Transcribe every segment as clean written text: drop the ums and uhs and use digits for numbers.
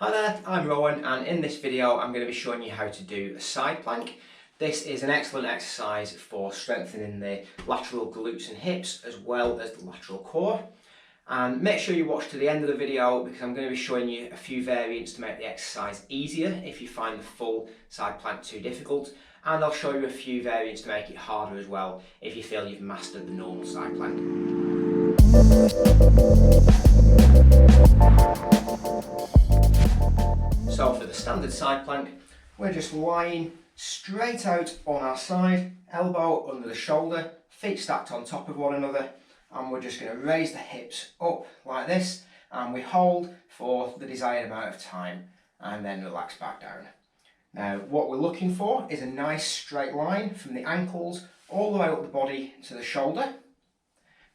Hi there, I'm Rowan, and in this video I'm going to be showing you how to do a side plank. This is an excellent exercise for strengthening the lateral glutes and hips as well as the lateral core. And make sure you watch to the end of the video because I'm going to be showing you a few variants to make the exercise easier if you find the full side plank too difficult. And I'll show you a few variants to make it harder as well if you feel you've mastered the normal side plank. So for the standard side plank, we're just lying straight out on our side, elbow under the shoulder, feet stacked on top of one another, and we're just going to raise the hips up like this, and we hold for the desired amount of time and then relax back down. Now what we're looking for is a nice straight line from the ankles all the way up the body to the shoulder.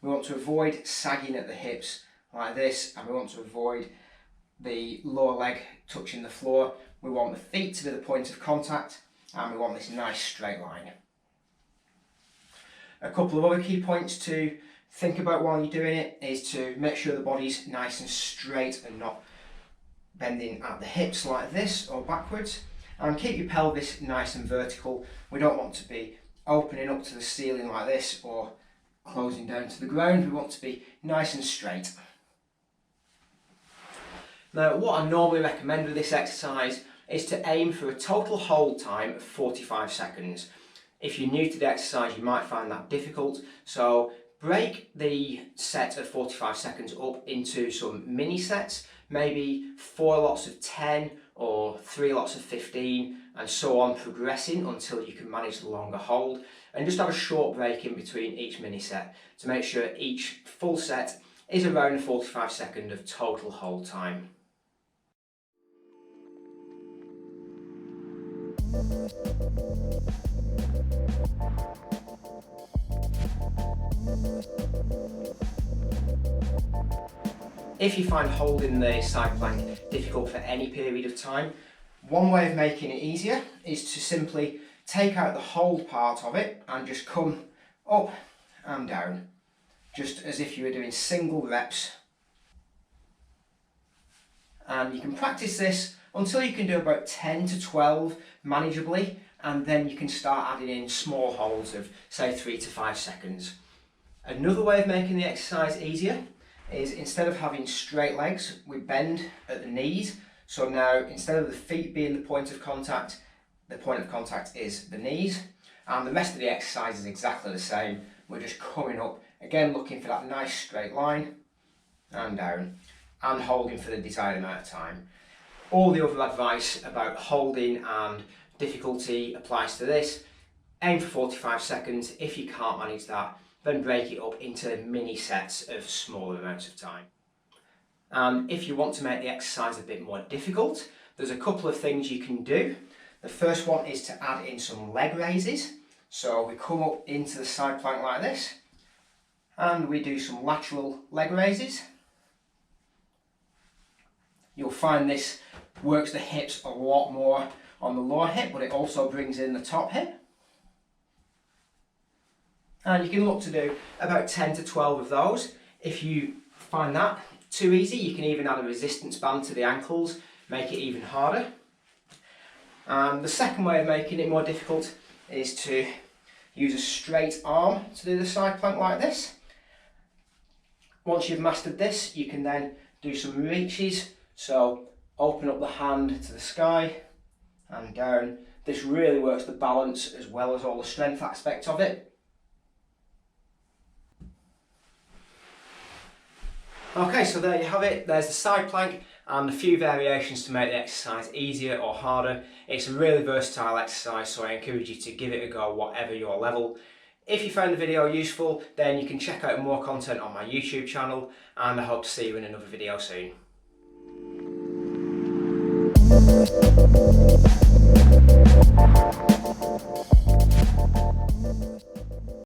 We want to avoid sagging at the hips like this, and we want to avoid the lower leg touching the floor. We want the feet to be the point of contact, and we want this nice straight line. A couple of other key points to think about while you're doing it is to make sure the body's nice and straight and not bending at the hips like this or backwards, and keep your pelvis nice and vertical. We don't want to be opening up to the ceiling like this or closing down to the ground. We want to be nice and straight. Now, what I normally recommend with this exercise is to aim for a total hold time of 45 seconds. If you're new to the exercise, you might find that difficult, so break the set of 45 seconds up into some mini sets, maybe 4 lots of 10 or 3 lots of 15, and so on, progressing until you can manage the longer hold, and just have a short break in between each mini set to make sure each full set is around 45 seconds of total hold time. If you find holding the side plank difficult for any period of time, one way of making it easier is to simply take out the hold part of it and just come up and down, just as if you were doing single reps. And you can practice this until you can do about 10 to 12 manageably, and then you can start adding in small holds of say 3 to 5 seconds. Another way of making the exercise easier is, instead of having straight legs, we bend at the knees. So now, instead of the feet being the point of contact is the knees, and the rest of the exercise is exactly the same. We're just coming up, again looking for that nice straight line, and down, and holding for the desired amount of time. All the other advice about holding and difficulty applies to this. Aim for 45 seconds. If you can't manage that, then break it up into mini sets of smaller amounts of time. And if you want to make the exercise a bit more difficult, there's a couple of things you can do. The first one is to add in some leg raises. So we come up into the side plank like this, and we do some lateral leg raises. You'll find this works the hips a lot more on the lower hip, but it also brings in the top hip. And you can look to do about 10 to 12 of those. If you find that too easy, you can even add a resistance band to the ankles, make it even harder. And the second way of making it more difficult is to use a straight arm to do the side plank like this. Once you've mastered this, you can then do some reaches. So open up the hand to the sky and down. This really works the balance as well as all the strength aspects of it. Okay, so there you have it. There's the side plank and a few variations to make the exercise easier or harder. It's a really versatile exercise, so I encourage you to give it a go, whatever your level. If you found the video useful, then you can check out more content on my YouTube channel, and I hope to see you in another video soon.